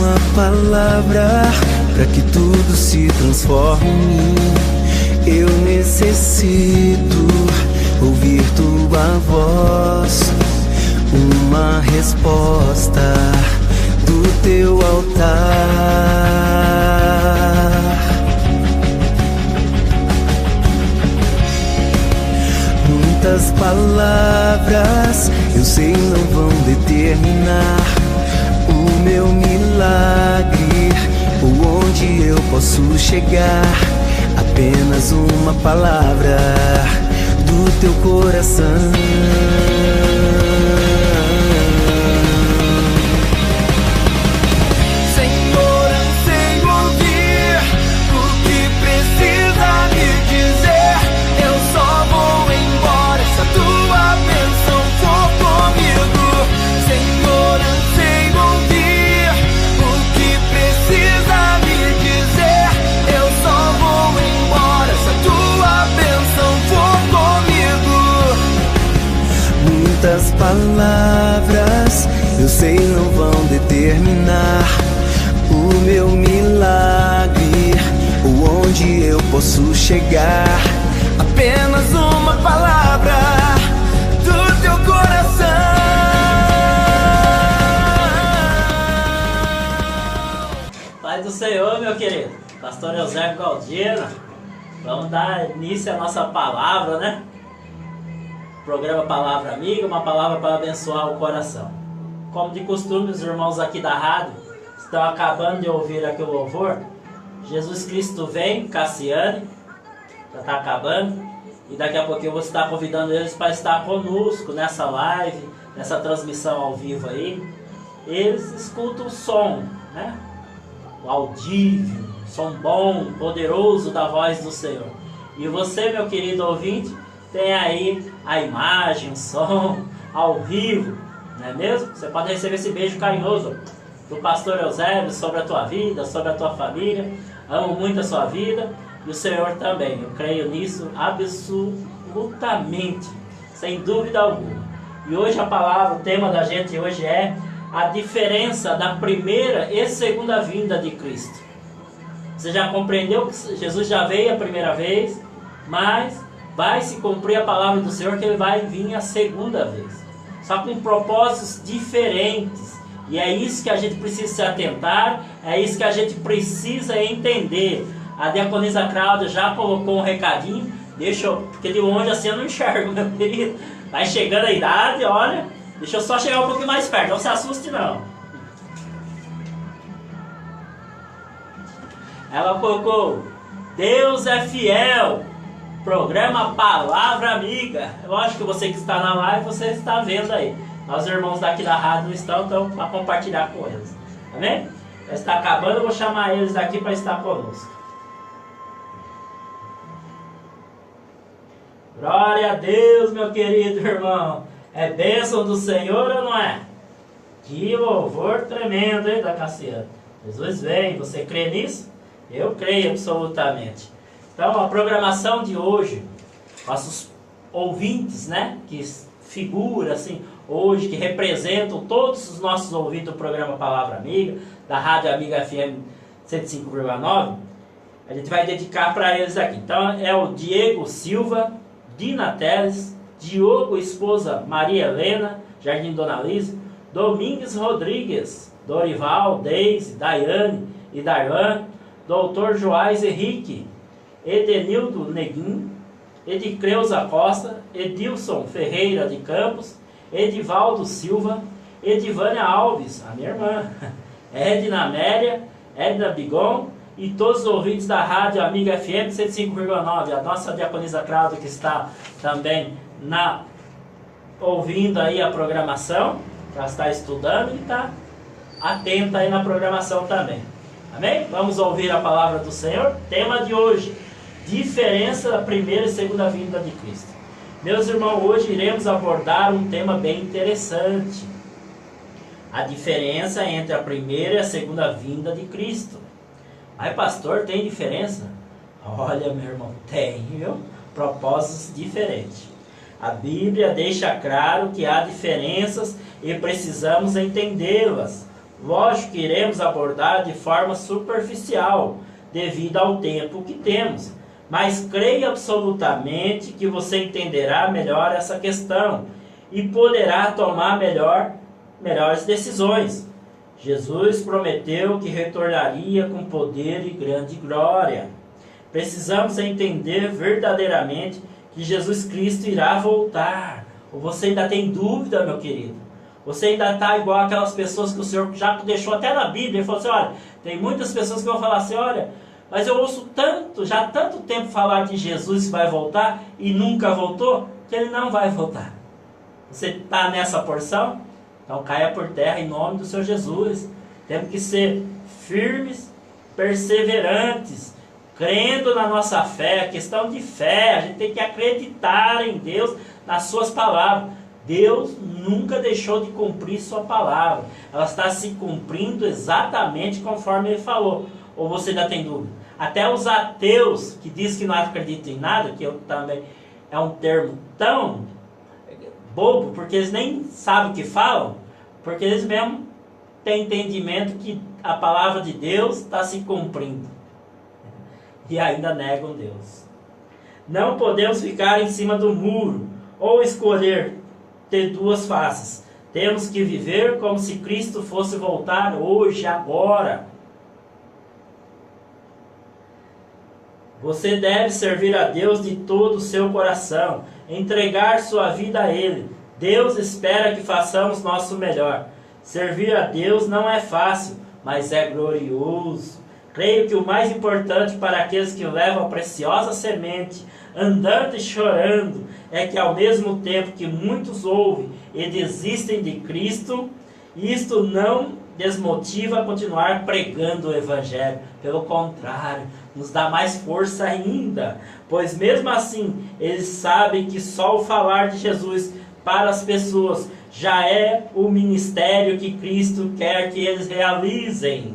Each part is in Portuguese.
uma palavra para que tudo se transforme. Eu necessito ouvir tua voz, uma resposta do teu altar. Muitas palavras eu sei não vão determinar o meu milagre ou onde eu posso chegar. Apenas uma palavra do teu coração. Muitas palavras eu sei não vão determinar o meu milagre ou onde eu posso chegar. Apenas uma palavra do teu coração. Paz do Senhor, meu querido. Pastor Eusébio Galdino. Vamos dar início à nossa palavra, né? Programa Palavra Amiga, uma palavra para abençoar o coração. Como de costume, os irmãos aqui da rádio estão acabando de ouvir aqui o louvor. Jesus Cristo vem, Cassiane, já está acabando. E daqui a pouquinho eu vou estar convidando eles para estar conosco nessa live, nessa transmissão ao vivo aí. Eles escutam o som, né? O audível, som bom, poderoso da voz do Senhor. E você, meu querido ouvinte, tem aí a imagem, o som ao vivo, não é mesmo? Você pode receber esse beijo carinhoso do pastor Eusébio sobre a tua vida, sobre a tua família. Amo muito a sua vida e o Senhor também. Eu creio nisso absolutamente, sem dúvida alguma. E hoje a palavra, o tema da gente hoje é a diferença da primeira e segunda vinda de Cristo. Você já compreendeu que Jesus já veio a primeira vez, mas vai se cumprir a palavra do Senhor que Ele vai vir a segunda vez. Só com propósitos diferentes. E é isso que a gente precisa se atentar, é isso que a gente precisa entender. A diaconisa Cláudia já colocou um recadinho, porque de longe assim eu não enxergo, meu querido. Vai chegando a idade, olha, deixa eu só chegar um pouquinho mais perto, não se assuste não. Ela colocou, Deus é fiel. Programa Palavra Amiga. Lógico que você que está na live, você está vendo aí. Nós irmãos daqui da rádio não estão, então para compartilhar com eles. Amém? Já está acabando, eu vou chamar eles aqui para estar conosco. Glória a Deus, meu querido irmão. É bênção do Senhor ou não é? Que louvor tremendo, hein, da Cassiane. Jesus vem, você crê nisso? Eu creio absolutamente. Então, a programação de hoje, nossos ouvintes, né, que figuram assim, hoje, que representam todos os nossos ouvintes do programa Palavra Amiga, da Rádio Amiga FM 105,9, a gente vai dedicar para eles aqui. Então, é o Diego Silva, Dina Teles, Diogo, esposa Maria Helena, Jardim Dona Lisa, Domingues Rodrigues, Dorival, Deise, Daiane e Darlan, Doutor Joás Henrique, Edenildo Neguim, Edicreuza Costa, Edilson Ferreira de Campos, Edivaldo Silva, Edivânia Alves, a minha irmã, Edna Amélia, Edna Bigon e todos os ouvintes da Rádio Amiga FM 105,9, a nossa diaconisa Cláudia que está também ouvindo aí a programação, já está estudando e está atenta aí na programação também. Amém? Vamos ouvir a palavra do Senhor. Tema de hoje, diferença da primeira e segunda vinda de Cristo. Meus irmãos, hoje iremos abordar um tema bem interessante. A diferença entre a primeira e a segunda vinda de Cristo. Mas pastor, tem diferença? Olha, meu irmão, tem, viu? Propósitos diferentes. A Bíblia deixa claro que há diferenças e precisamos entendê-las. lógico que iremos abordar de forma superficial, devido ao tempo que temos. Mas creio absolutamente que você entenderá melhor essa questão e poderá tomar melhores decisões. Jesus prometeu que retornaria com poder e grande glória. Precisamos entender verdadeiramente que Jesus Cristo irá voltar. Ou você ainda tem dúvida, meu querido? Você ainda está igual aquelas pessoas que o Senhor já deixou até na Bíblia. Ele falou assim, olha, tem muitas pessoas que vão falar assim, olha, mas eu ouço já tanto tempo falar de Jesus que vai voltar e nunca voltou, que ele não vai voltar. Você está nessa porção? Então caia por terra em nome do Senhor Jesus. Temos que ser firmes, perseverantes, crendo na nossa fé, questão de fé. A gente tem que acreditar em Deus, nas suas palavras. Deus nunca deixou de cumprir sua palavra. Ela está se cumprindo exatamente conforme Ele falou. Ou você ainda tem dúvida? Até os ateus que dizem que não acreditam em nada, que eu também é um termo tão bobo, porque eles nem sabem o que falam, porque eles mesmos têm entendimento que a palavra de Deus está se cumprindo. E ainda negam Deus. Não podemos ficar em cima do muro, ou escolher ter duas faces. Temos que viver como se Cristo fosse voltar hoje, agora. Você deve servir a Deus de todo o seu coração, entregar sua vida a Ele. Deus espera que façamos nosso melhor. Servir a Deus não é fácil, mas é glorioso. Creio que o mais importante para aqueles que levam a preciosa semente, andando e chorando, é que ao mesmo tempo que muitos ouvem e desistem de Cristo, isto não desmotiva a continuar pregando o Evangelho. Pelo contrário, nos dá mais força ainda, pois mesmo assim, eles sabem que só o falar de Jesus para as pessoas já é o ministério que Cristo quer que eles realizem,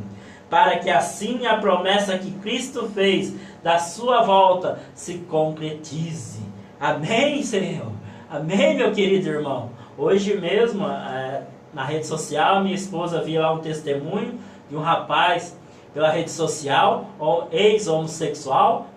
para que assim a promessa que Cristo fez da sua volta se concretize. Amém, Senhor? Amém, meu querido irmão? Hoje mesmo, na rede social, minha esposa viu lá um testemunho de um rapaz pela rede social, ex-homossexual,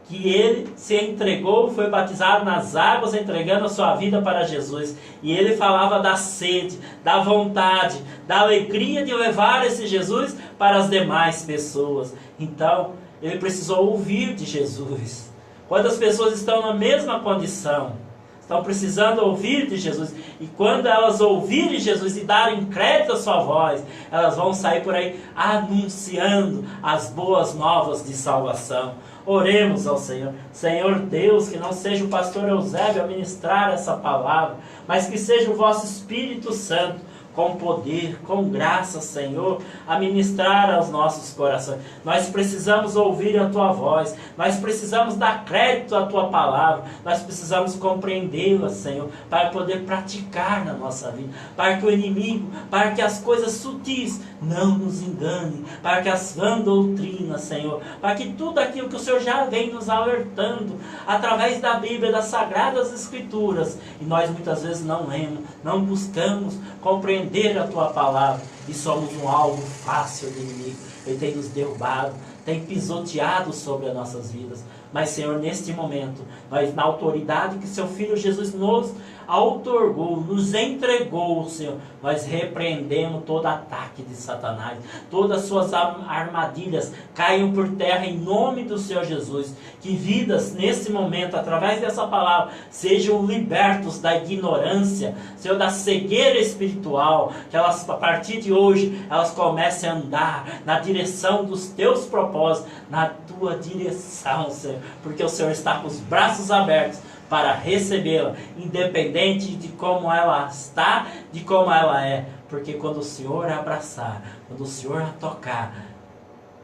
que ele se entregou, foi batizado nas águas, entregando a sua vida para Jesus. E ele falava da sede, da vontade, da alegria de levar esse Jesus para as demais pessoas. Então, ele precisou ouvir de Jesus. Quantas pessoas estão na mesma condição? Estão precisando ouvir de Jesus. E quando elas ouvirem Jesus e darem crédito à sua voz, elas vão sair por aí anunciando as boas novas de salvação. Oremos ao Senhor. Senhor Deus, que não seja o pastor Eusébio a ministrar essa palavra, mas que seja o vosso Espírito Santo, com poder, com graça, Senhor, a ministrar aos nossos corações. Nós precisamos ouvir a Tua voz, nós precisamos dar crédito à Tua palavra, nós precisamos compreendê-la, Senhor, para poder praticar na nossa vida, para que o inimigo, para que as coisas sutis não nos enganem, para que as vãs doutrinas, Senhor, para que tudo aquilo que o Senhor já vem nos alertando, através da Bíblia, das Sagradas Escrituras, e nós muitas vezes não lemos, não buscamos compreender a Tua palavra, e somos um alvo fácil do inimigo. Ele tem nos derrubado, tem pisoteado sobre as nossas vidas. Mas, Senhor, neste momento, nós, na autoridade que Seu Filho Jesus nos outorgou, nos entregou, Senhor, nós repreendemos todo ataque de Satanás, todas as suas armadilhas caiam por terra em nome do Senhor Jesus. Que vidas, nesse momento, através dessa palavra, sejam libertos da ignorância, Senhor, da cegueira espiritual, que elas, a partir de hoje, elas comecem a andar na direção dos Teus propósitos, na Tua direção, Senhor, porque o Senhor está com os braços abertos para recebê-la, independente de como ela está, de como ela é, porque quando o Senhor a abraçar, quando o Senhor a tocar,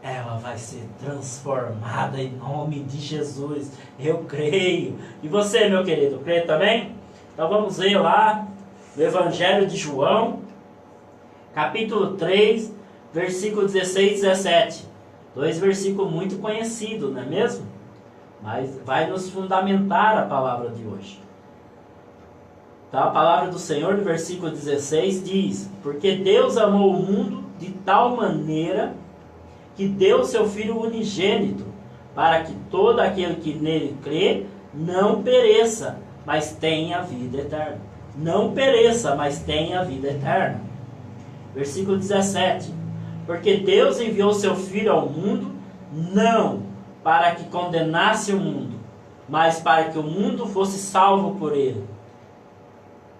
ela vai ser transformada em nome de Jesus. Eu creio. E você, meu querido, crê também? Então vamos ver lá no Evangelho de João, capítulo 3, versículo 16 e 17. Dois versículos muito conhecidos, não é mesmo? Mas vai nos fundamentar a palavra de hoje. Então a palavra do Senhor no versículo 16 diz: porque Deus amou o mundo de tal maneira que deu seu Filho unigênito, para que todo aquele que nele crê não pereça, mas tenha vida eterna. Não pereça, mas tenha vida eterna. Versículo 17. Porque Deus enviou seu Filho ao mundo, não para que condenasse o mundo, mas para que o mundo fosse salvo por ele.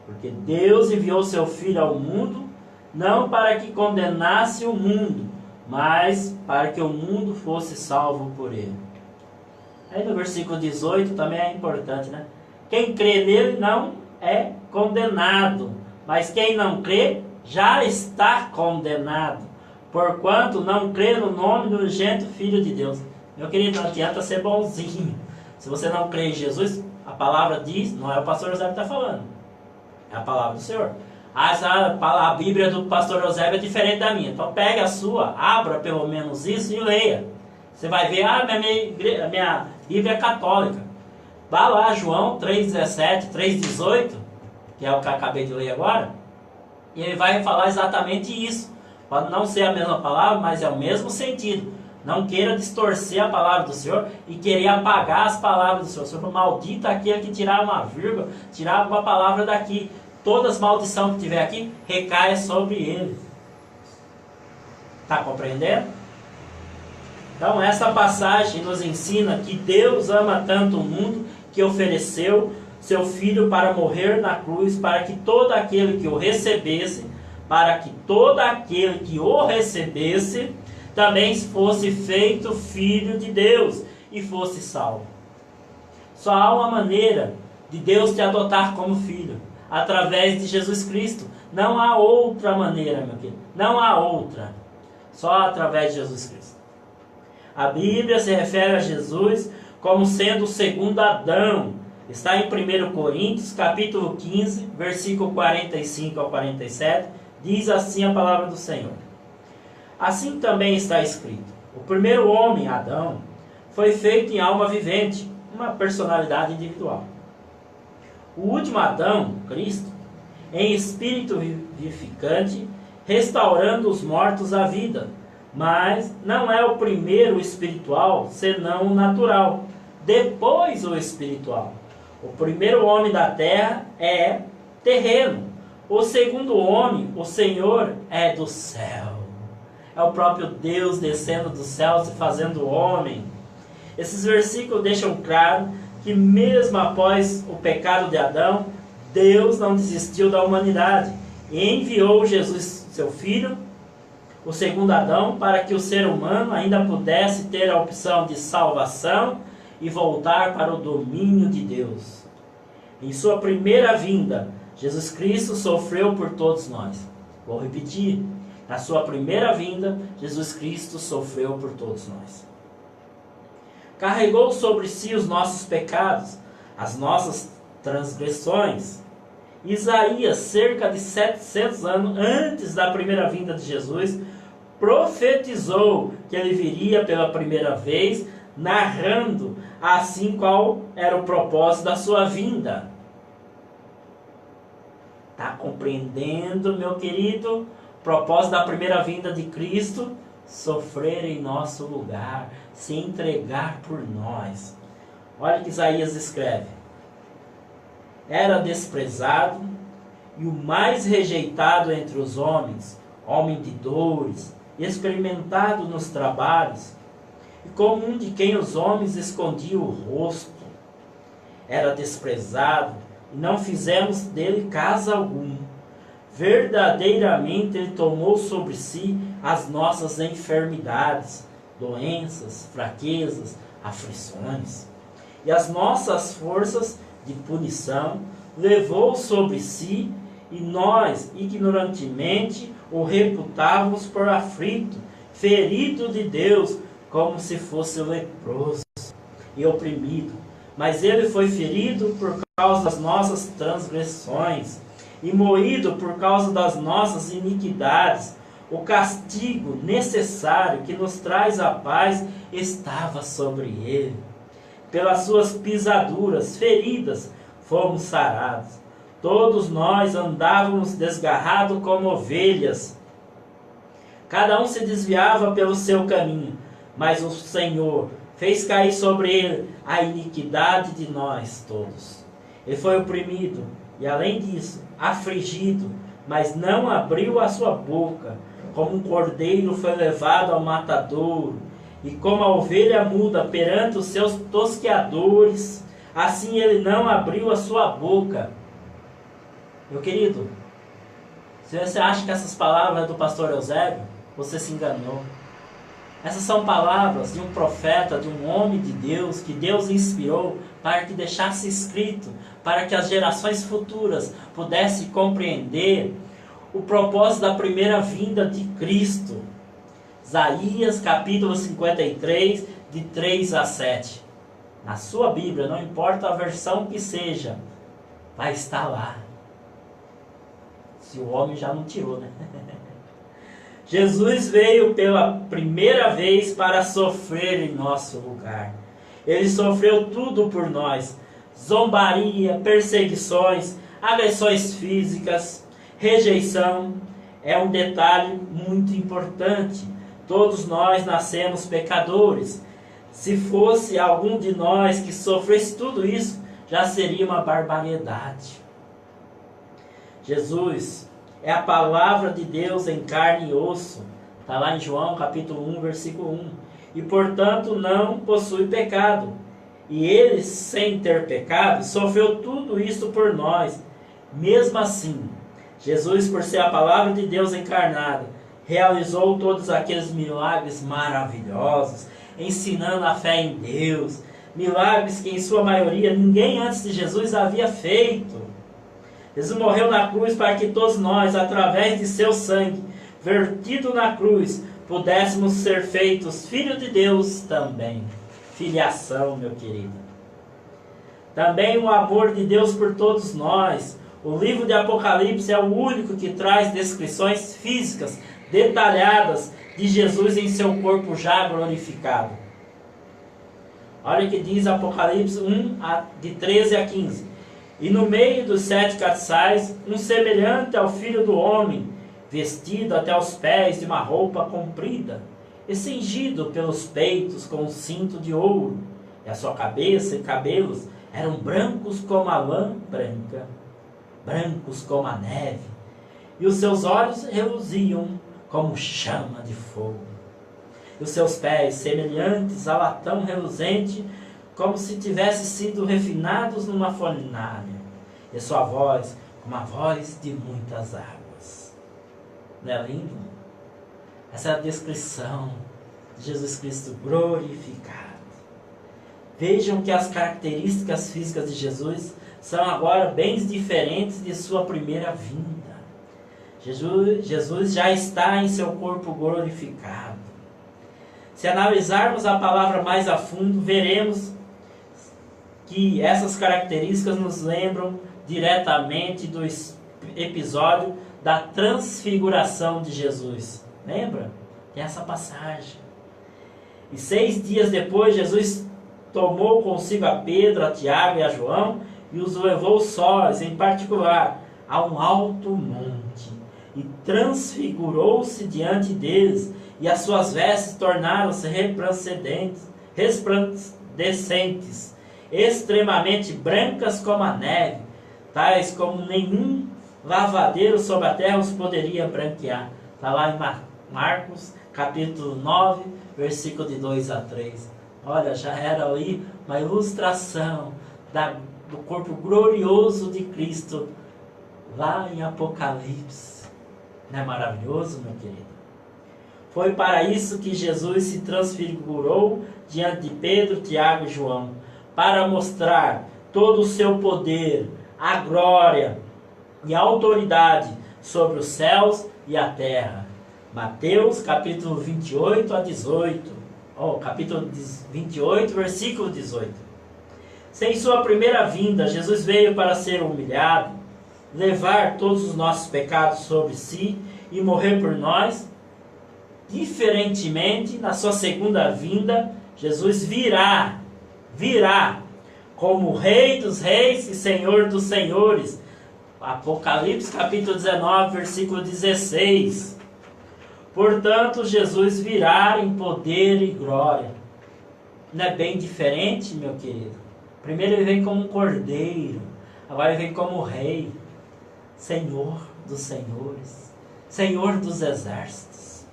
Porque Deus enviou seu Filho ao mundo, não para que condenasse o mundo, mas para que o mundo fosse salvo por ele. Aí no versículo 18 também é importante, né? Quem crê nele não é condenado, mas quem não crê já está condenado, porquanto não crê no nome do unigênito Filho de Deus. Meu querido, não adianta ser bonzinho. Se você não crê em Jesus, a palavra diz, não é o pastor José que está falando, é a palavra do Senhor. A Bíblia do pastor José é diferente da minha. Então pegue a sua, abra pelo menos isso e leia. Você vai ver, minha Bíblia é católica. Vá lá, João 3,17, 3,18, que é o que eu acabei de ler agora, e ele vai falar exatamente isso. Pode não ser a mesma palavra, mas é o mesmo sentido. Não queira distorcer a palavra do Senhor e querer apagar as palavras do Senhor. O Senhor maldita aquele que tirar uma vírgula, tirar uma palavra daqui. Todas as maldições que tiver aqui, recaia sobre ele. Está compreendendo? Então essa passagem nos ensina que Deus ama tanto o mundo que ofereceu seu Filho para morrer na cruz, para que todo aquele que o recebesse, também fosse feito filho de Deus e fosse salvo. Só há uma maneira de Deus te adotar como filho, através de Jesus Cristo. Não há outra maneira, meu querido. Não há outra. Só através de Jesus Cristo. A Bíblia se refere a Jesus como sendo o segundo Adão. Está em 1 Coríntios, capítulo 15, versículo 45 ao 47. Diz assim a palavra do Senhor. Assim também está escrito: o primeiro homem, Adão, foi feito em alma vivente, uma personalidade individual. O último Adão, Cristo, em espírito vivificante, restaurando os mortos à vida. Mas não é o primeiro o espiritual, senão o natural, depois o espiritual. O primeiro homem da terra é terreno. O segundo homem, o Senhor, é do céu. É o próprio Deus descendo dos céus e fazendo homem. Esses versículos deixam claro que mesmo após o pecado de Adão, Deus não desistiu da humanidade e enviou Jesus, seu Filho, o segundo Adão, para que o ser humano ainda pudesse ter a opção de salvação e voltar para o domínio de Deus. Em sua primeira vinda, Jesus Cristo sofreu por todos nós. Vou repetir. Na sua primeira vinda, Jesus Cristo sofreu por todos nós. Carregou sobre si os nossos pecados, as nossas transgressões. Isaías, cerca de 700 anos antes da primeira vinda de Jesus, profetizou que ele viria pela primeira vez, narrando assim qual era o propósito da sua vinda. Está compreendendo, meu querido? O propósito da primeira vinda de Cristo: sofrer em nosso lugar, se entregar por nós. Olha o que Isaías escreve: era desprezado e o mais rejeitado entre os homens, homem de dores, experimentado nos trabalhos, e como um de quem os homens escondiam o rosto. Era desprezado e não fizemos dele caso algum. Verdadeiramente ele tomou sobre si as nossas enfermidades, doenças, fraquezas, aflições. E as nossas forças de punição levou sobre si, e nós ignorantemente o reputávamos por aflito, ferido de Deus, como se fosse leproso e oprimido. Mas ele foi ferido por causa das nossas transgressões e moído por causa das nossas iniquidades. O castigo necessário que nos traz a paz estava sobre ele. Pelas suas pisaduras, feridas, fomos sarados. Todos nós andávamos desgarrados como ovelhas. Cada um se desviava pelo seu caminho, mas o Senhor fez cair sobre ele a iniquidade de nós todos. Ele foi oprimido e, além disso, afligido, mas não abriu a sua boca. Como um cordeiro foi levado ao matadouro, e como a ovelha muda perante os seus tosqueadores, assim ele não abriu a sua boca. Meu querido, se você acha que essas palavras é do pastor Eusébio, você se enganou. Essas são palavras de um profeta, de um homem de Deus, que Deus inspirou para que deixasse escrito, para que as gerações futuras pudessem compreender o propósito da primeira vinda de Cristo. Isaías capítulo 53, de 3 a 7. Na sua Bíblia, não importa a versão que seja, vai estar lá. Se o homem já não tirou, né? Jesus veio pela primeira vez para sofrer em nosso lugar. Ele sofreu tudo por nós: zombaria, perseguições, agressões físicas, rejeição. É um detalhe muito importante. Todos nós nascemos pecadores. Se fosse algum de nós que sofresse tudo isso, já seria uma barbaridade. Jesus é a palavra de Deus em carne e osso. Está lá em João capítulo 1, versículo 1. E portanto não possui pecado. E ele, sem ter pecado, sofreu tudo isso por nós. Mesmo assim, Jesus, por ser a palavra de Deus encarnada, realizou todos aqueles milagres maravilhosos, ensinando a fé em Deus. Milagres que em sua maioria ninguém antes de Jesus havia feito. Jesus morreu na cruz para que todos nós, através de seu sangue, vertido na cruz, pudéssemos ser feitos filhos de Deus também. Filiação, meu querido. Também o amor de Deus por todos nós. O livro de Apocalipse é o único que traz descrições físicas detalhadas de Jesus em seu corpo já glorificado. Olha o que diz Apocalipse 1, de 13 a 15. E no meio dos 7 castiçais, um semelhante ao Filho do Homem, vestido até os pés de uma roupa comprida, e cingido pelos peitos com um cinto de ouro, e a sua cabeça e cabelos eram brancos como a lã branca, brancos como a neve, e os seus olhos reluziam como chama de fogo, e os seus pés semelhantes a latão reluzente, como se tivessem sido refinados numa fornalha, e sua voz como a voz de muitas águas. Não é lindo? Essa é a descrição de Jesus Cristo glorificado. Vejam que as características físicas de Jesus são agora bem diferentes de sua primeira vinda. Jesus já está em seu corpo glorificado. Se analisarmos a palavra mais a fundo, veremos que essas características nos lembram diretamente do episódio da transfiguração de Jesus. Lembra? Tem essa passagem. E 6 dias depois, Jesus tomou consigo a Pedro, a Tiago e a João e os levou sós, em particular, a um alto monte. E transfigurou-se diante deles, e as suas vestes tornaram-se resplandecentes, extremamente brancas como a neve, tais como nenhum lavadeiro sobre a terra os poderia branquear. Está lá em Marcos, capítulo 9, versículo de 2 a 3. Olha, já era ali uma ilustração do corpo glorioso de Cristo, lá em Apocalipse. Não é maravilhoso, meu querido? Foi para isso que Jesus se transfigurou diante de Pedro, Tiago e João, para mostrar todo o seu poder, a glória e a autoridade sobre os céus e a terra. Mateus capítulo 28 a 18. Capítulo 28, versículo 18. Sem sua primeira vinda, Jesus veio para ser humilhado, levar todos os nossos pecados sobre si e morrer por nós. Diferentemente, na sua segunda vinda, Jesus virá como Rei dos Reis e Senhor dos Senhores. Apocalipse capítulo 19, versículo 16. Portanto, Jesus virá em poder e glória. Não é bem diferente, meu querido? Primeiro ele vem como um cordeiro, agora ele vem como rei, Senhor dos senhores, Senhor dos exércitos.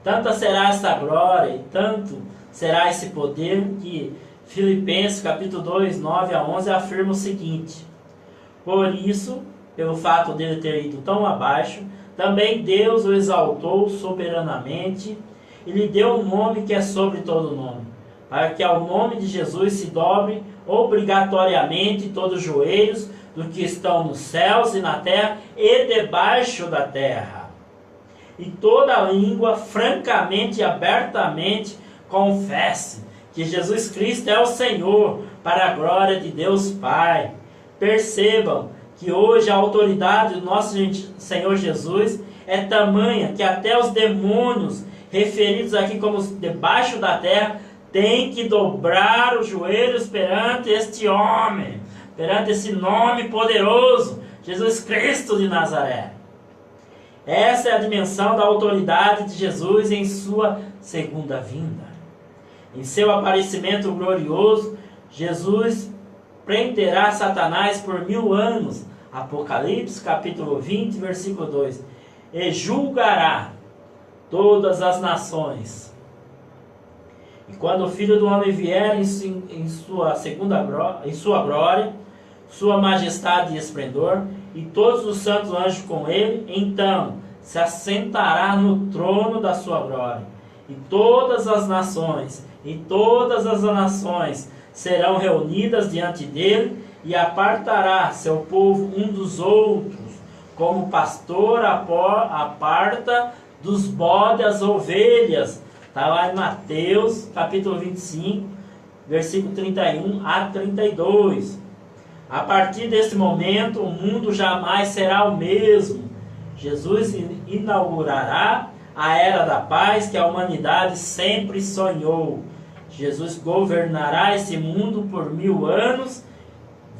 Tanta será essa glória e tanto será esse poder que Filipenses capítulo 2, 9 a 11 afirma o seguinte: por isso, pelo fato dele ter ido tão abaixo, também Deus o exaltou soberanamente e lhe deu um nome que é sobre todo nome, para que ao nome de Jesus se dobre obrigatoriamente todos os joelhos dos que estão nos céus e na terra e debaixo da terra. E toda língua francamente e abertamente confesse que Jesus Cristo é o Senhor, para a glória de Deus Pai. Percebam que hoje a autoridade do nosso Senhor Jesus é tamanha que até os demônios, referidos aqui como debaixo da terra, têm que dobrar os joelhos perante este homem, perante esse nome poderoso, Jesus Cristo de Nazaré. Essa é a dimensão da autoridade de Jesus em sua segunda vinda. Em seu aparecimento glorioso, Jesus prenderá Satanás por 1000 anos, Apocalipse capítulo 20, versículo 2, e julgará todas as nações. E quando o Filho do Homem vier em sua glória, sua majestade e esplendor, e todos os santos anjos com ele, então se assentará no trono da sua glória, e todas as nações serão reunidas diante dele, e apartará seu povo um dos outros, como pastor aparta dos bodes as ovelhas. Está lá em Mateus capítulo 25, versículo 31 a 32. A partir desse momento, o mundo jamais será o mesmo. Jesus inaugurará a era da paz que a humanidade sempre sonhou. Jesus governará esse mundo por 1000 anos,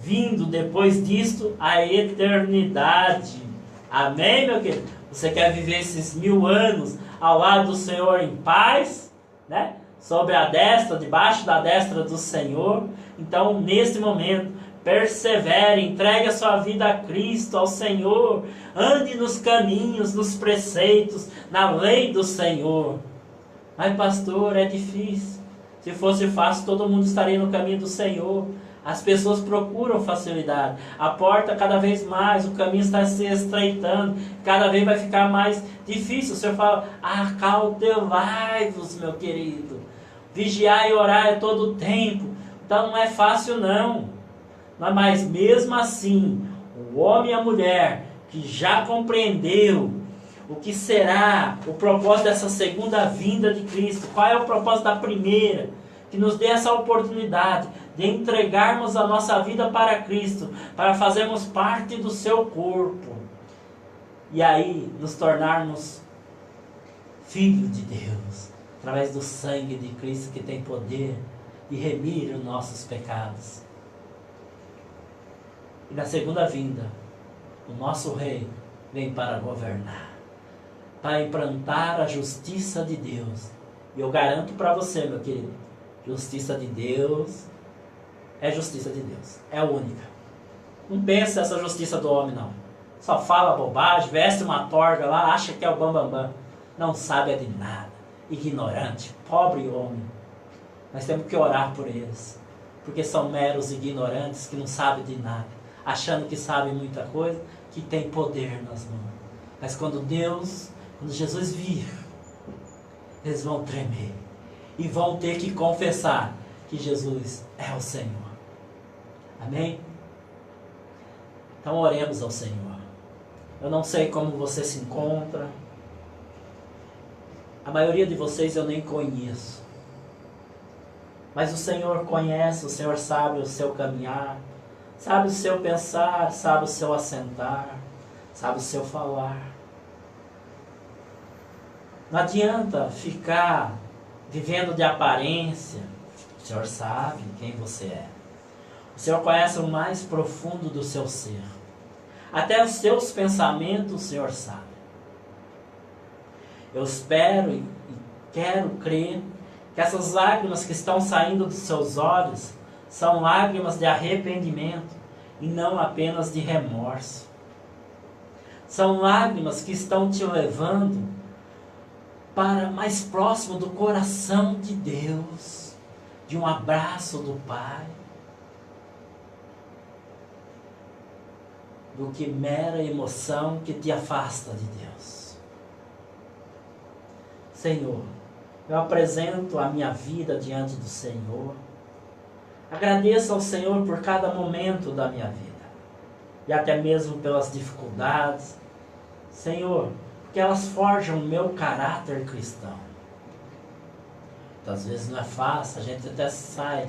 vindo depois disto a eternidade. Amém, meu querido? Você quer viver esses 1000 anos ao lado do Senhor em paz, né? Sobre a destra, debaixo da destra do Senhor? Então, nesse momento, persevere, entregue a sua vida a Cristo, ao Senhor. Ande nos caminhos, nos preceitos, na lei do Senhor. Mas pastor, é difícil. Se fosse fácil, todo mundo estaria no caminho do Senhor. As pessoas procuram facilidade. A porta cada vez mais, o caminho está se estreitando. Cada vez vai ficar mais difícil. O Senhor fala: acautelai-vos, meu querido. Vigiar e orar é todo o tempo. Então não é fácil não. Mas mesmo assim, o homem e a mulher que já compreendeu o que será o propósito dessa segunda vinda de Cristo, qual é o propósito da primeira, que nos dê essa oportunidade de entregarmos a nossa vida para Cristo, para fazermos parte do seu corpo, e aí nos tornarmos filhos de Deus, através do sangue de Cristo que tem poder de remir os nossos pecados. E na segunda vinda, o nosso Rei vem para governar, para implantar a justiça de Deus. E eu garanto para você, meu querido, justiça de Deus é justiça de Deus, é única. Não pensa essa justiça do homem, não. Só fala bobagem, veste uma torga lá, acha que é o bambambam. Não sabe de nada, ignorante, pobre homem. Nós temos que orar por eles, porque são meros ignorantes que não sabem de nada, achando que sabem muita coisa, que tem poder nas mãos. Mas quando Jesus vir, eles vão tremer e vão ter que confessar que Jesus é o Senhor. Amém? Então oremos ao Senhor. Eu não sei como você se encontra. A maioria de vocês eu nem conheço. Mas o Senhor conhece, o Senhor sabe o seu caminhar, sabe o seu pensar, sabe o seu assentar, sabe o seu falar. Não adianta ficar vivendo de aparência. O Senhor sabe quem você é. O Senhor conhece o mais profundo do seu ser. Até os seus pensamentos o Senhor sabe. Eu espero e quero crer que essas lágrimas que estão saindo dos seus olhos são lágrimas de arrependimento e não apenas de remorso. São lágrimas que estão te levando para mais próximo do coração de Deus, de um abraço do Pai, do que mera emoção que te afasta de Deus. Senhor, eu apresento a minha vida diante do Senhor. Agradeço ao Senhor por cada momento da minha vida, e até mesmo pelas dificuldades, Senhor, porque elas forjam o meu caráter cristão. Às vezes não é fácil, a gente até sai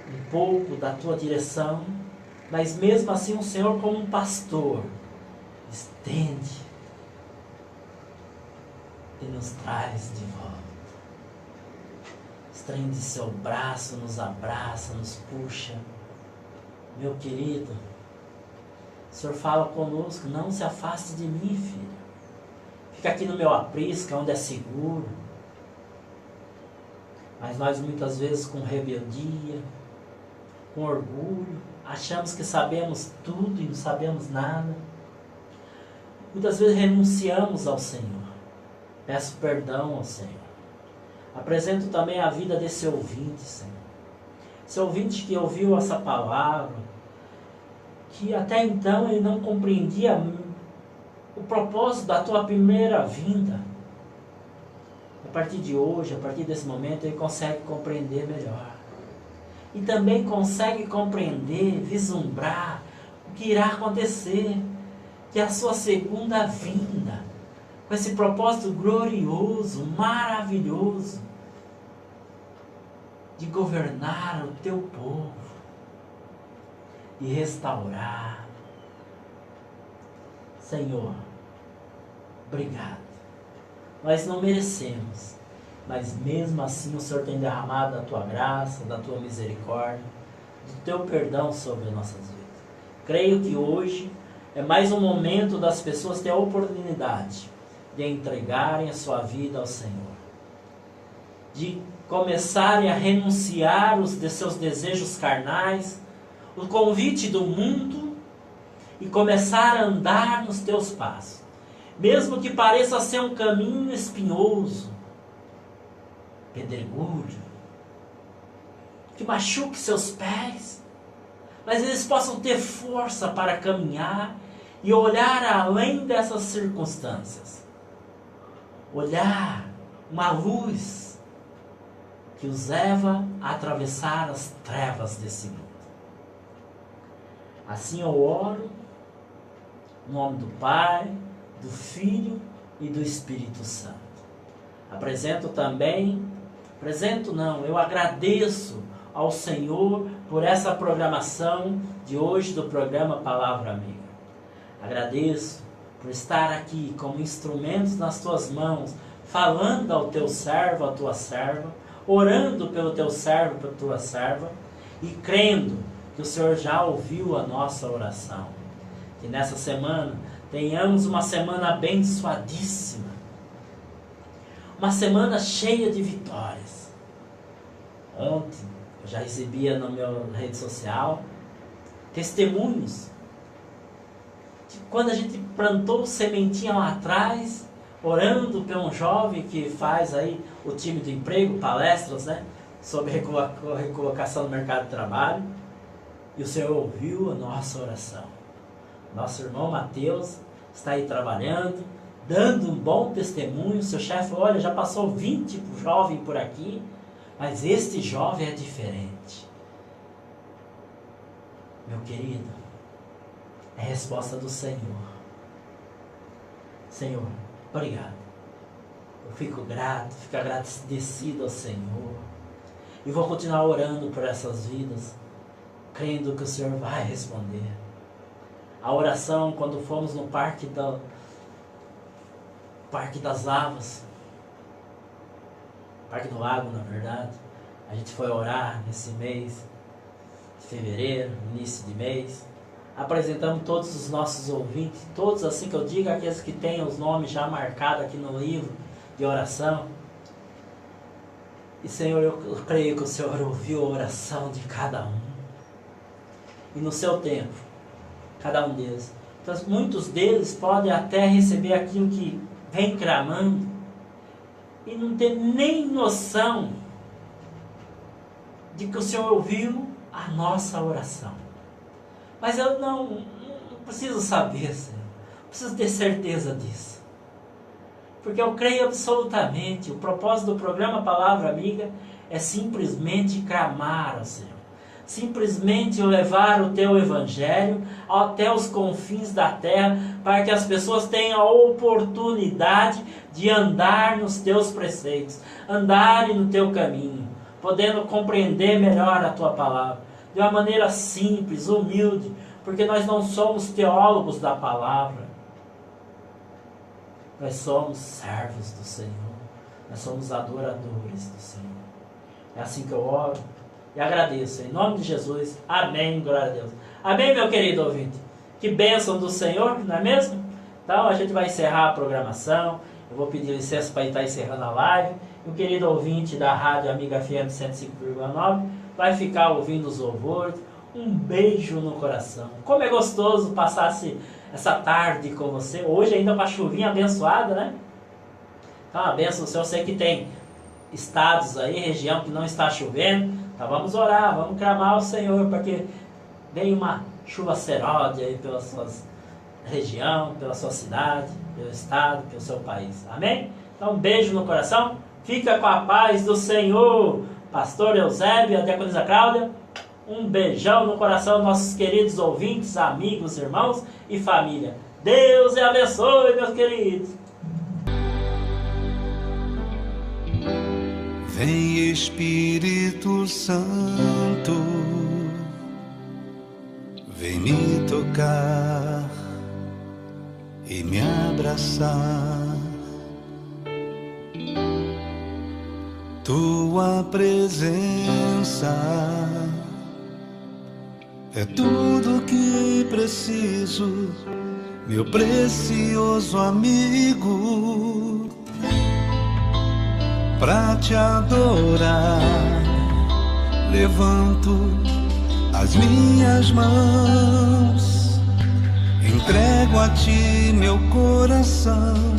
um pouco da tua direção, mas mesmo assim o Senhor, como um pastor, estende e nos traz de volta. Estende seu braço, nos abraça, nos puxa. Meu querido, o Senhor fala conosco: não se afaste de mim, filho. Fica aqui no meu aprisco, onde é seguro. Mas nós muitas vezes, com rebeldia, com orgulho, achamos que sabemos tudo e não sabemos nada. Muitas vezes renunciamos ao Senhor. Peço perdão ao Senhor. Apresento também a vida desse ouvinte, Senhor. Esse ouvinte que ouviu essa palavra, que até então ele não compreendia o propósito da tua primeira vinda. A partir de hoje, a partir desse momento, ele consegue compreender melhor. E também consegue compreender, vislumbrar o que irá acontecer, que é a sua segunda vinda, com esse propósito glorioso, maravilhoso, de governar o teu povo e restaurar. Senhor, obrigado. Nós não merecemos, mas mesmo assim o Senhor tem derramado da tua graça, da tua misericórdia, do teu perdão sobre nossas vidas. Creio que hoje é mais um momento das pessoas terem a oportunidade de entregarem a sua vida ao Senhor, de começarem a renunciar de seus desejos carnais, o convite do mundo, e começar a andar nos teus passos, mesmo que pareça ser um caminho espinhoso, pedregulho, que machuque seus pés, mas eles possam ter força para caminhar e olhar além dessas circunstâncias, olhar uma luz que os leva a atravessar as trevas desse mundo. Assim eu oro no nome do Pai, do Filho e do Espírito Santo. Eu agradeço ao Senhor por essa programação de hoje do programa Palavra Amiga. Agradeço por estar aqui como instrumentos nas tuas mãos, falando ao teu servo, à tua serva, orando pelo teu servo, pela tua serva, e crendo que o Senhor já ouviu a nossa oração. Que nessa semana tenhamos uma semana abençoadíssima, uma semana cheia de vitórias. Ontem eu já exibia na minha rede social testemunhos de quando a gente plantou sementinha lá atrás, orando por um jovem que faz aí o time do emprego, palestras, né, sobre recolocação no mercado de trabalho, e o Senhor ouviu a nossa oração. Nosso irmão Mateus está aí trabalhando, dando um bom testemunho. Seu chefe, olha, já passou 20 jovens por aqui, mas este jovem é diferente. Meu querido, é a resposta do Senhor. Senhor, obrigado. Eu fico grato, fico agradecido ao Senhor. E vou continuar orando por essas vidas, crendo que o Senhor vai responder. A oração, quando fomos no Parque das Lavas, Parque do Lago, na verdade, a gente foi orar nesse mês de fevereiro, início de mês, apresentamos todos os nossos ouvintes, todos assim que eu digo, aqueles que têm os nomes já marcados aqui no livro de oração. E Senhor, eu creio que o Senhor ouviu a oração de cada um. E no seu tempo, cada um deles. Então, muitos deles podem até receber aquilo que vem clamando e não ter nem noção de que o Senhor ouviu a nossa oração. Mas eu não preciso saber, Senhor. Preciso ter certeza disso. Porque eu creio absolutamente. O propósito do programa Palavra Amiga é simplesmente clamar ao Senhor. Simplesmente levar o Teu Evangelho até os confins da terra, para que as pessoas tenham a oportunidade de andar nos Teus preceitos, andarem no Teu caminho, podendo compreender melhor a Tua palavra, de uma maneira simples, humilde, porque nós não somos teólogos da palavra, nós somos servos do Senhor, nós somos adoradores do Senhor. É assim que eu oro e agradeço, em nome de Jesus, amém, glória a Deus. Amém, meu querido ouvinte, que bênção do Senhor, não é mesmo? Então a gente vai encerrar a programação, eu vou pedir licença para estar encerrando a live, e o querido ouvinte da Rádio Amiga FM 105,9 vai ficar ouvindo os louvores. Um beijo no coração. Como é gostoso passar essa tarde com você, hoje ainda com a chuvinha abençoada, né? Então a bênção do Senhor. Eu sei que tem estados aí, região que não está chovendo, então vamos orar, vamos clamar ao Senhor para que venha uma chuva serode aí pela sua região, pela sua cidade, pelo estado, pelo seu país. Amém? Então um beijo no coração, fica com a paz do Senhor. Pastor Eusébio, a diaconisa Cláudia, um beijão no coração, nossos queridos ouvintes, amigos, irmãos e família. Deus abençoe, meus queridos. Vem Espírito Santo, vem me tocar e me abraçar. Tua presença é tudo que preciso, meu precioso amigo, pra te adorar. Levanto as minhas mãos, entrego a ti meu coração.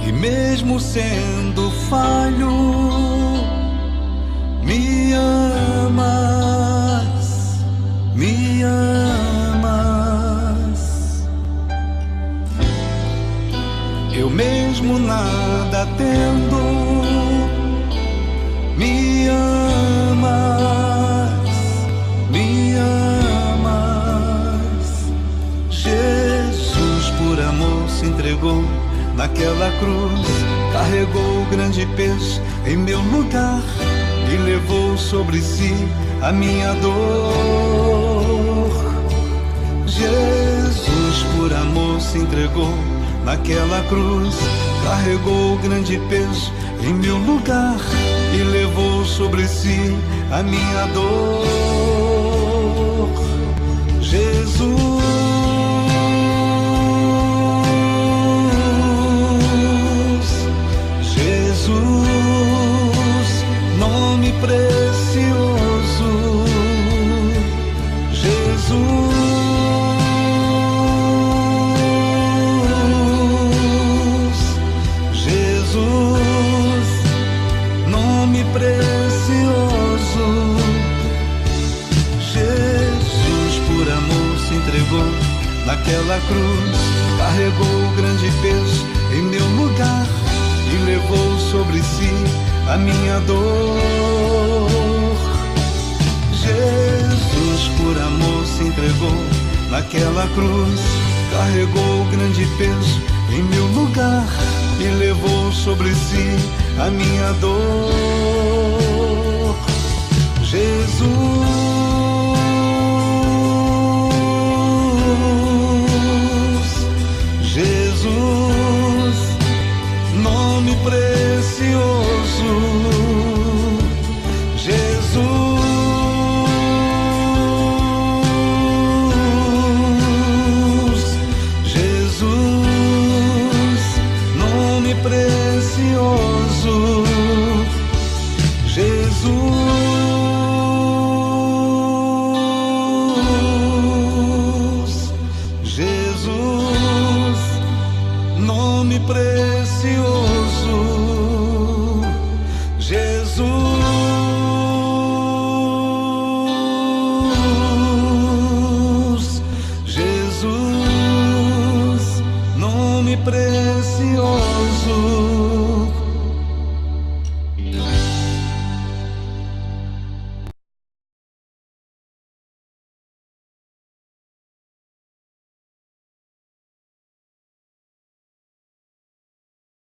E mesmo sendo falho, me amas, me amas. Eu mesmo nada tendo, me amas, me amas. Jesus por amor se entregou naquela cruz, carregou o grande peso em meu lugar e levou sobre si a minha dor. Jesus por amor se entregou naquela cruz, carregou o grande peso em meu lugar e levou sobre si a minha dor. Jesus, nome precioso, Jesus, Jesus, nome precioso. Jesus por amor se entregou naquela cruz, carregou o grande peso em meu lugar e levou sobre si a minha dor. Jesus por amor se entregou naquela cruz, carregou o grande peso em meu lugar e levou sobre si a minha dor.